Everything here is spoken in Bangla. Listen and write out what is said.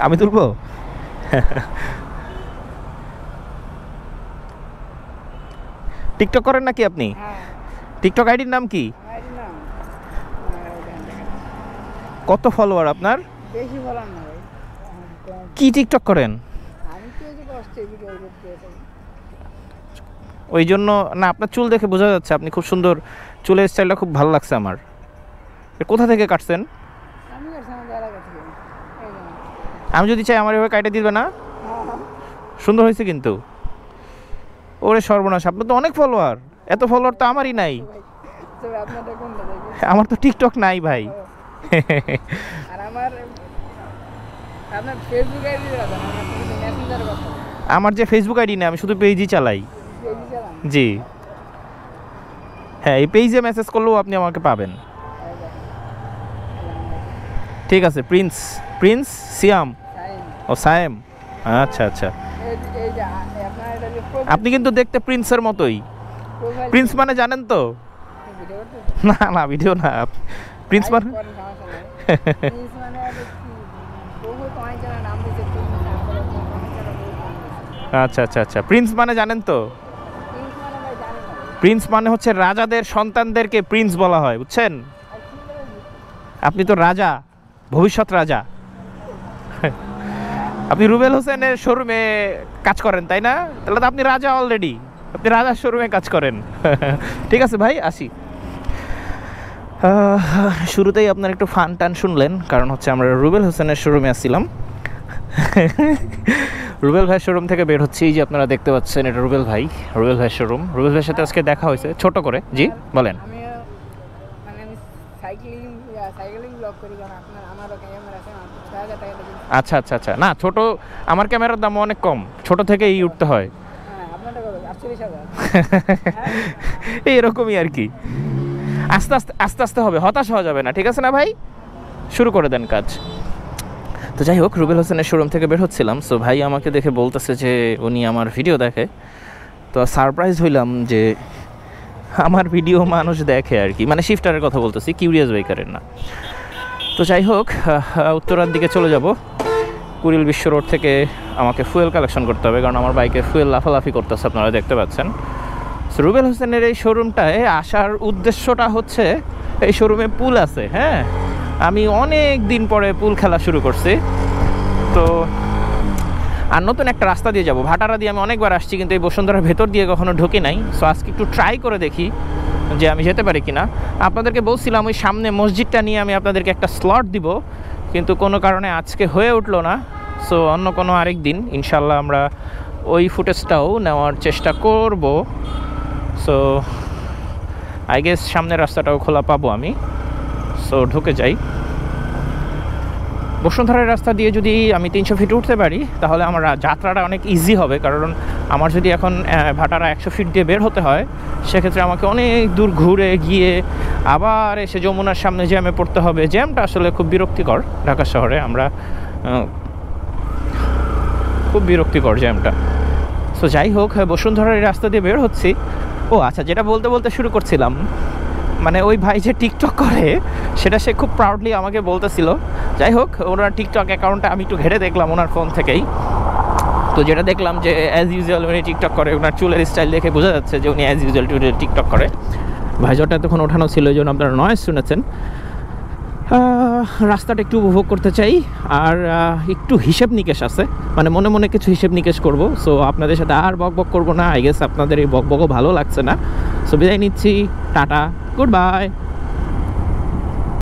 আমি তুলবো? টিকটক করেন নাকি আপনি? টিকটক আইডির নাম কি? কত ফলোয়ার আপনার? বেশি বলার না ভাই। কি টিকটক করেন? আমি তো এই যে কষ্টে ভিডিও করতে থাকি। ওই জন্য না, আপনার চুল দেখে বোঝা যাচ্ছে আপনি খুব সুন্দর, চুলের স্টাইলটা খুব ভালো লাগছে আমার। কোথা থেকে কাটছেন? আমি আর সামনে এলাকা থেকে। এই যে আমি যদি চাই আমার এভাবে কাটে দিবে না? সুন্দর হয়েছে কিন্তু। ওরে সর্বনাশ, আপনার তো অনেক ফলোয়ার। এত ফলোয়ার তো আমারই নাই। তবে আপনারটা কোনটা দেখি? আমার তো টিকটক নাই ভাই। আর আমার আপনার ফেসবুক আইডি আছে না? আপনি কিন্তু মেসেঞ্জারে কথা বলেন। আমার যে ফেসবুক আইডি না, আমি শুধু পেজই চালাই। পেজই চালান? জি হ্যাঁ, এই পেজে মেসেজ করলেও আপনি আমাকে পাবেন। ঠিক আছে। প্রিন্স প্রিন্স সিয়াম ও সায়েম। আচ্ছা আচ্ছা, এই যে আপনার এটা যে আপনি কিন্তু দেখতে প্রিন্সের মতোই। প্রোফাইল প্রিন্স মানে জানেন তো? ভিডিও করতে না না, ভিডিও না, প্রিন্স মানে করেন সমস্যা নাই। প্রিন্স মানে আর কি বহু অনেক জনের নাম দিয়েছে প্রিন্স, তারপরে অনেক জনের বহু নাম দিয়েছে। আচ্ছা আচ্ছা আচ্ছা, প্রিন্স মানে জানেন তো? প্রিন্স মানে ভাই জানি না। প্রিন্স মানে হচ্ছে রাজাদের সন্তানদেরকে প্রিন্স বলা হয়, বুঝছেন? আর কি বলবো? আপনি তো রাজা, ভবিষ্যৎ রাজা। আপনি রুবেল হোসেনের শোরুমে কাজ করেন তাই না? তাহলে তো আপনি রাজা অলরেডি, আপনি রাজার শোরুমে কাজ করেন। ঠিক আছে ভাই, আসি। শুরুতেই আপনার একটু ফান টান শুনলেন, কারণ হচ্ছে আমরা রুবেল হোসেনের শোরুমে আসছিলাম। রুবেল ভাইয়ের শোরুম থেকে বের হচ্ছে, এই যে আপনারা দেখতে পাচ্ছেন, এটা রুবেল ভাইয়ের শোরুম। রুবেল ভাইয়ের সাথে আজকে দেখা হয়েছে ছোট করে। জি বলেন। আমি মানে আমি সাইকেলিং ব্লগ করি, কারণ আপনার আমারও ক্যামেরা আছে, ৬,০০০ টাকা দিয়ে। আচ্ছা আচ্ছা আচ্ছা, না ছোট, আমার ক্যামেরার দাম অনেক কম, ছোট থেকেই উঠতে হয়। হ্যাঁ, আপনারটা কত? ৪৮,০০০। এরকমই আর কি, আস্তে আস্তে আস্তে আস্তে হবে, হতাশ হওয়া যাবে না, ঠিক আছে না ভাই? শুরু করে দেন কাজ। তো যাই হোক, রুবেল হোসেনের শোরুম থেকে বের হচ্ছিলাম। সো ভাই আমাকে দেখে বলতেছে যে উনি আমার ভিডিও দেখে। তো সারপ্রাইজ হইলাম যে আমার ভিডিও মানুষ দেখে আর কি, মানে শিফটারের কথা বলতেছি, কিউরিয়াস বাইকারের না। তো যাই হোক, উত্তরার দিকে চলে যাব। কুড়িল বিশ্ব রোড থেকে আমাকে ফুয়েল কালেকশন করতে হবে, কারণ আমার বাইকে ফুয়েল লাফালাফি করতেছে, আপনারা দেখতে পাচ্ছেন। সো রুবেল হোসেনের এই শোরুমটায় আসার উদ্দেশ্যটা হচ্ছে, এই শোরুমে পুল আছে। হ্যাঁ, আমি অনেক দিন পরে পুল খেলা শুরু করছি। তো আর নতুন একটা রাস্তা দিয়ে যাব, ভাটারা দিয়ে আমি অনেকবার আসছি, কিন্তু এই বসুন্ধরার ভেতর দিয়ে কখনো ঢুকি নাই। সো আজকে একটু ট্রাই করে দেখি যে আমি যেতে পারি কিনা। আপনাদেরকে বলছিলাম ওই সামনে মসজিদটা নিয়ে আমি আপনাদেরকে একটা স্লট দিব, কিন্তু কোনো কারণে আজকে হয়ে উঠলো না। সো অন্য কোনো আরেক দিন ইনশাল্লাহ আমরা ওই ফুটেজটাও নেওয়ার চেষ্টা করব। সো আই গেস সামনের রাস্তাটাও খোলা পাবো আমি। সো ঢুকে যাই। বসুন্ধরার রাস্তা দিয়ে যদি আমি 300 ফিট উঠতে পারি, তাহলে আমার যাত্রাটা অনেক ইজি হবে। কারণ আমার যদি এখন ভাটারা 100 ফিট দিয়ে বের হতে হয়, সেক্ষেত্রে আমাকে অনেক দূর ঘুরে গিয়ে আবার এসে যমুনার সামনে জ্যামে পড়তে হবে। জ্যামটা আসলে খুব বিরক্তিকর ঢাকা শহরে, আমরা খুব বিরক্তিকর জ্যামটা। সো যাই হোক, বসুন্ধরার এই রাস্তা দিয়ে বের হচ্ছি। ও আচ্ছা, যেটা বলতে বলতে শুরু করছিলাম, মানে ওই ভাই যে টিকটক করে, সেটা সে খুব প্রাউডলি আমাকে বলতেছিল। যাই হোক, ওনার টিকটক অ্যাকাউন্টটা আমি একটু ঘেটে দেখলাম ওনার ফোন থেকেই। তো যেটা দেখলাম যে অ্যাজ ইউজুয়াল উনি টিকটক করে, ওনার চুলের স্টাইল দেখে বোঝা যাচ্ছে যে উনি অ্যাজ ইউজুয়াল টিকটক করে। ভাইজটা তখন ওঠানো ছিল, এই জন্য আপনারা নয়েজ শুনেছেন। রাস্তাটা একটু উপভোগ করতে চাই, আর একটু হিসেব নিকেশ আছে, মানে মনে মনে কিছু হিসেব নিকেশ করবো। সো আপনাদের সাথে আর বক বক করবো না, আই গেস আপনাদের এই বক বকও ভালো লাগছে না। সো বিদায় নিচ্ছি, টাটা, গুড বাই।